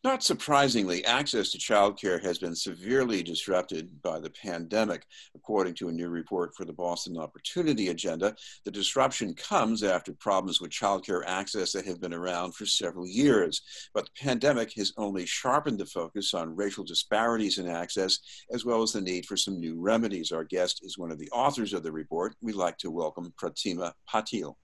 Not surprisingly, access to childcare has been severely disrupted by the pandemic, according to a new report for the Boston Opportunity Agenda. The disruption comes after problems with childcare access that have been around for several years. But the pandemic has only sharpened the focus on racial disparities in access, as well as the need for some new remedies. Our guest is one of the authors of the report. We'd like to welcome Pratima Patil.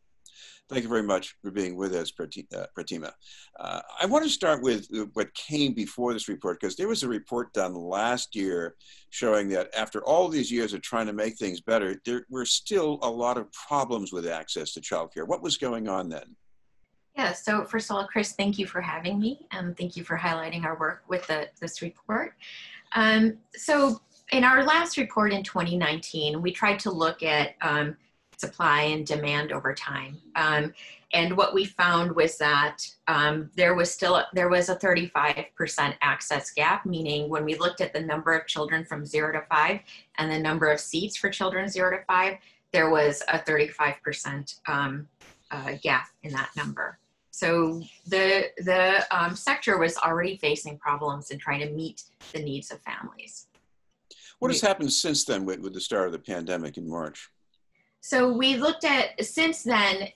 Thank you very much for being with us, Pratima. I want to start with what came before this report, because there was a report done last year showing that after all these years of trying to make things better, there were still a lot of problems with access to childcare. What was going on then? Yeah, so first of all, Chris, thank you for having me, and thank you for highlighting our work with this report. So in our last report in 2019, we tried to look at supply and demand over time. And what we found was that there was a 35% access gap, meaning when we looked at the number of children from 0 to 5 and the number of seats for children 0 to 5, there was a 35% gap in that number. So the sector was already facing problems in trying to meet the needs of families. What has happened since then with the start of the pandemic in March? So we looked at, since then,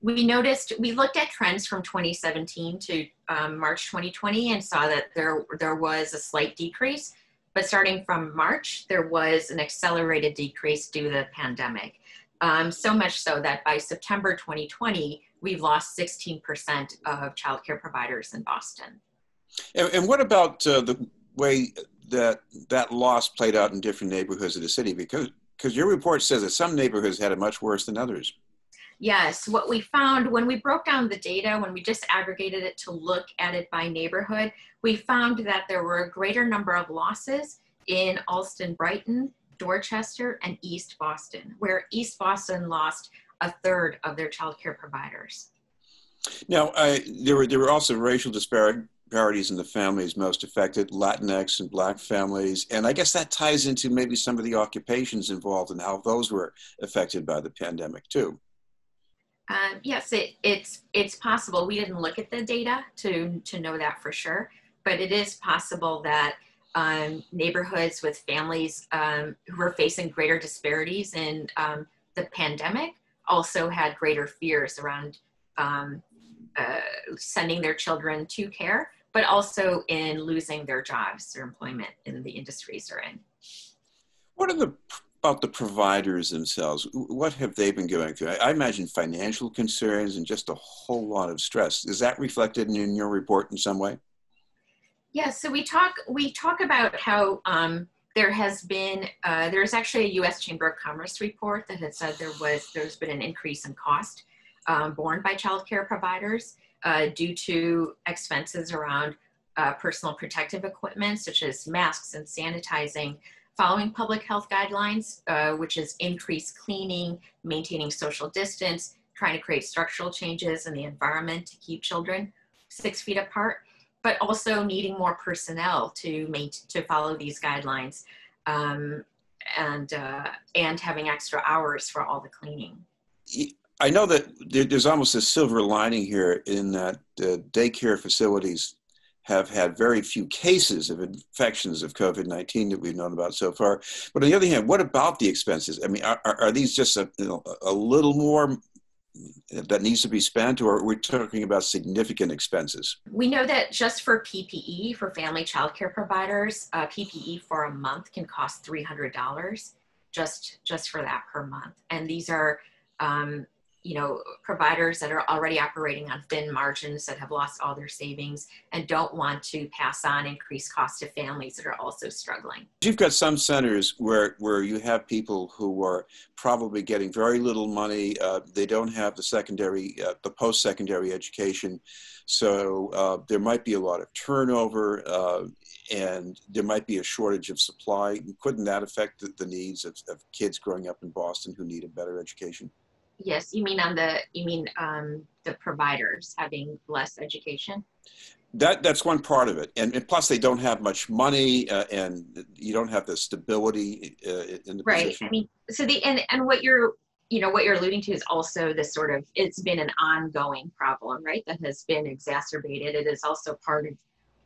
we looked at trends from 2017 to March 2020 and saw that there was a slight decrease, but starting from March, there was an accelerated decrease due to the pandemic. So much so that by September 2020, we've lost 16% of childcare providers in Boston. And what about the way that loss played out in different neighborhoods of the city? Because your report says that some neighborhoods had it much worse than others. Yes, what we found when we broke down the data, when we just aggregated it to look at it by neighborhood, we found that there were a greater number of losses in Allston-Brighton, Dorchester, and East Boston, where East Boston lost a third of their childcare providers. Now, there were also racial disparities in the families most affected, Latinx and Black families. And I guess that ties into maybe some of the occupations involved and how those were affected by the pandemic too. Yes, it's possible. We didn't look at the data to know that for sure, but it is possible that neighborhoods with families who were facing greater disparities in the pandemic also had greater fears around sending their children to care, but also in losing their jobs, their employment in the industries they're in. What are about the providers themselves? What have they been going through? I imagine financial concerns and just a whole lot of stress. Is that reflected in your report in some way? Yeah, so we talk about how there's actually a U.S. Chamber of Commerce report that had said there's been an increase in cost borne by childcare providers due to expenses around personal protective equipment, such as masks and sanitizing, following public health guidelines, which is increased cleaning, maintaining social distance, trying to create structural changes in the environment to keep children 6 feet apart, but also needing more personnel to follow these guidelines, and having extra hours for all the cleaning. I know that there's almost a silver lining here in that daycare facilities have had very few cases of infections of COVID-19 that we've known about so far. But on the other hand, what about the expenses? I mean, are these just a little more that needs to be spent, or are we talking about significant expenses? We know that just for PPE, for family childcare providers, PPE for a month can cost $300 just for that per month. And these are providers that are already operating on thin margins, that have lost all their savings and don't want to pass on increased costs to families that are also struggling. You've got some centers where you have people who are probably getting very little money. They don't have the post-secondary education. So there might be a lot of turnover and there might be a shortage of supply. Couldn't that affect the needs of kids growing up in Boston who need a better education? Yes, you mean the providers having less education? That's one part of it, and plus they don't have much money, and you don't have the stability in the position. Right. I mean, so and what you're alluding to is also this it's been an ongoing problem, right? That has been exacerbated. It is also part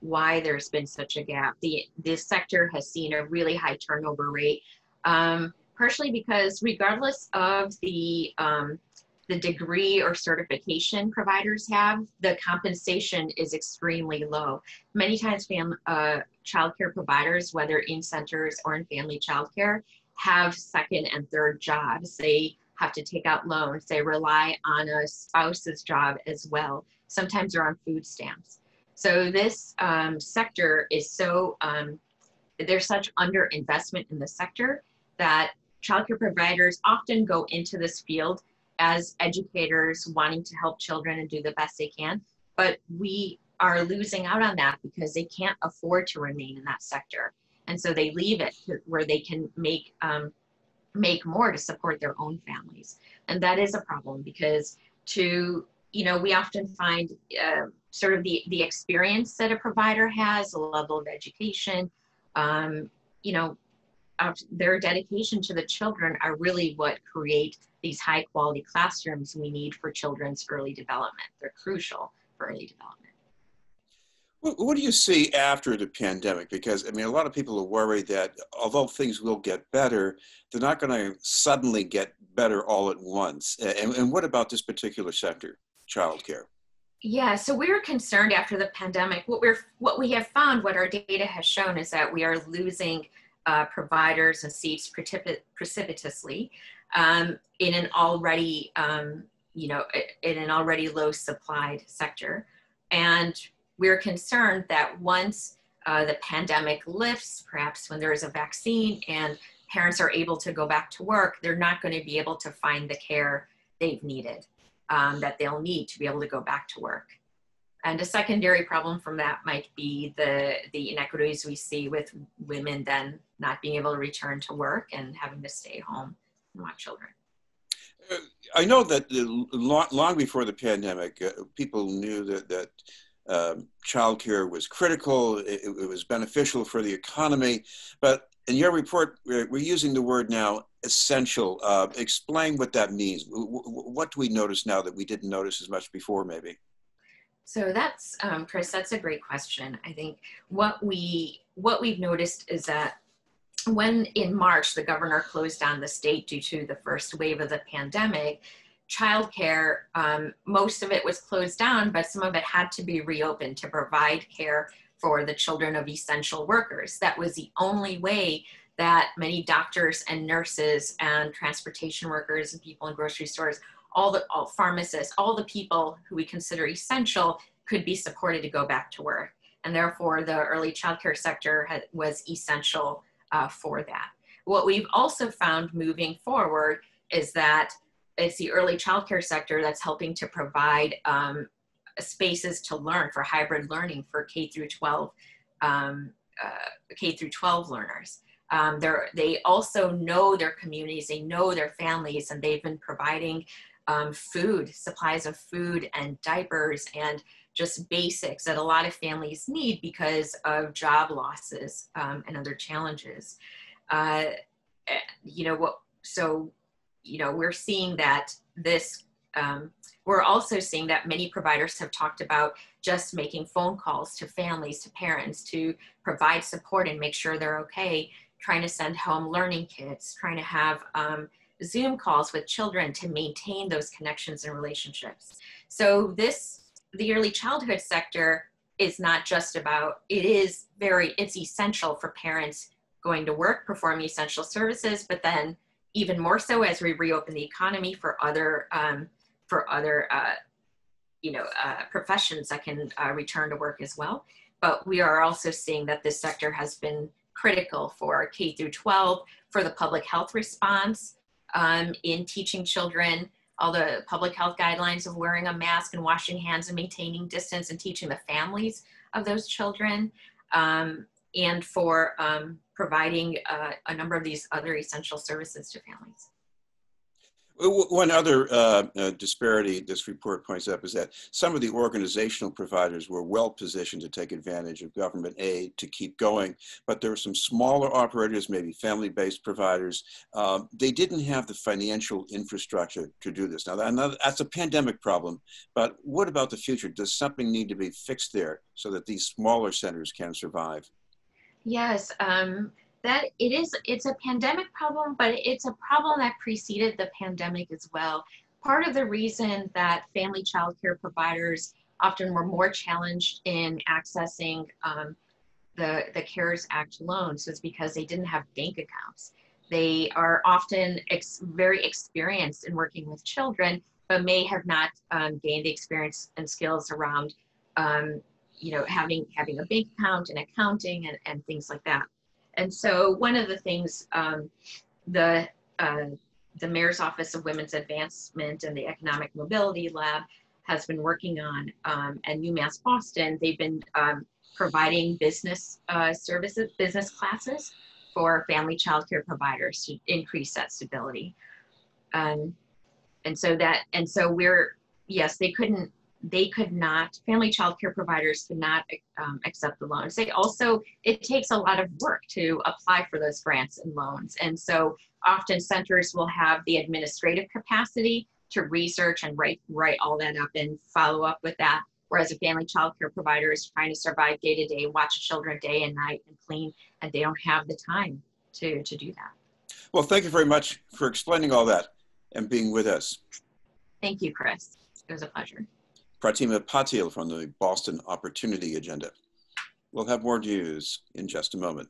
why there's been such a gap. This sector has seen a really high turnover rate, partially because regardless of the degree or certification providers have, the compensation is extremely low. Many times childcare providers, whether in centers or in family childcare, have second and third jobs. They have to take out loans. They rely on a spouse's job as well. Sometimes they're on food stamps. So this sector is so, there's such underinvestment in the sector that childcare providers often go into this field as educators wanting to help children and do the best they can. But we are losing out on that because they can't afford to remain in that sector. And so they leave it where they can make more to support their own families. And that is a problem because we often find sort of the experience that a provider has, a level of education, their dedication to the children are really what create these high quality classrooms we need for children's early development. They're crucial for early development. What do you see after the pandemic? Because, I mean, a lot of people are worried that although things will get better, they're not going to suddenly get better all at once. And what about this particular sector, childcare? Yeah, so we're concerned after the pandemic. What we have found, what our data has shown, is that we are losing providers and seats precipitously in an already low supplied sector. And we're concerned that once the pandemic lifts, perhaps when there is a vaccine and parents are able to go back to work, they're not going to be able to find the care they've needed, that they'll need to be able to go back to work. And a secondary problem from that might be the inequities we see with women then not being able to return to work and having to stay home and watch children. I know that long before the pandemic, people knew that childcare was critical, it was beneficial for the economy, but in your report, we're using the word now, essential. Explain what that means. What do we notice now that we didn't notice as much before, maybe? So that's, Chris, that's a great question. I think what we've noticed is that when in March, the governor closed down the state due to the first wave of the pandemic, childcare, most of it was closed down, but some of it had to be reopened to provide care for the children of essential workers. That was the only way that many doctors and nurses and transportation workers and people in grocery stores, all pharmacists, all the people who we consider essential could be supported to go back to work. And therefore the early childcare sector was essential for that. What we've also found moving forward is that it's the early childcare sector that's helping to provide spaces to learn for hybrid learning for K through 12 learners. They also know their communities, they know their families, and they've been providing supplies of food and diapers and just basics that a lot of families need because of job losses and other challenges. We're seeing that we're also seeing that many providers have talked about just making phone calls to families, to parents, to provide support and make sure they're okay, trying to send home learning kits, trying to have Zoom calls with children to maintain those connections and relationships. So the early childhood sector is not just about, it's essential for parents going to work, performing essential services, but then even more so as we reopen the economy for other professions that can return to work as well. But we are also seeing that this sector has been critical for K through 12, for the public health response in teaching children all the public health guidelines of wearing a mask and washing hands and maintaining distance, and teaching the families of those children, and for providing a number of these other essential services to families. One other disparity this report points up is that some of the organizational providers were well positioned to take advantage of government aid to keep going, but there were some smaller operators, maybe family-based providers. They didn't have the financial infrastructure to do this. Now, that's a pandemic problem, but what about the future? Does something need to be fixed there so that these smaller centers can survive? Yes, it's a pandemic problem, but it's a problem that preceded the pandemic as well. Part of the reason that family child care providers often were more challenged in accessing the CARES Act loans is because they didn't have bank accounts. They are often very experienced in working with children, but may have not gained the experience and skills around having a bank account and accounting and things like that. And so one of the things the the Mayor's Office of Women's Advancement and the Economic Mobility Lab has been working on, and UMass Boston, they've been providing business services, business classes for family child care providers to increase that stability. And so yes, they could not, family child care providers could not accept the loans. It takes a lot of work to apply for those grants and loans. And so often centers will have the administrative capacity to research and write all that up and follow up with that. Whereas a family child care provider is trying to survive day to day, watch children day and night and clean, and they don't have the time to do that. Well, thank you very much for explaining all that and being with us. Thank you, Chris. It was a pleasure. Pratima Patil from the Boston Opportunity Agenda. We'll have more news in just a moment.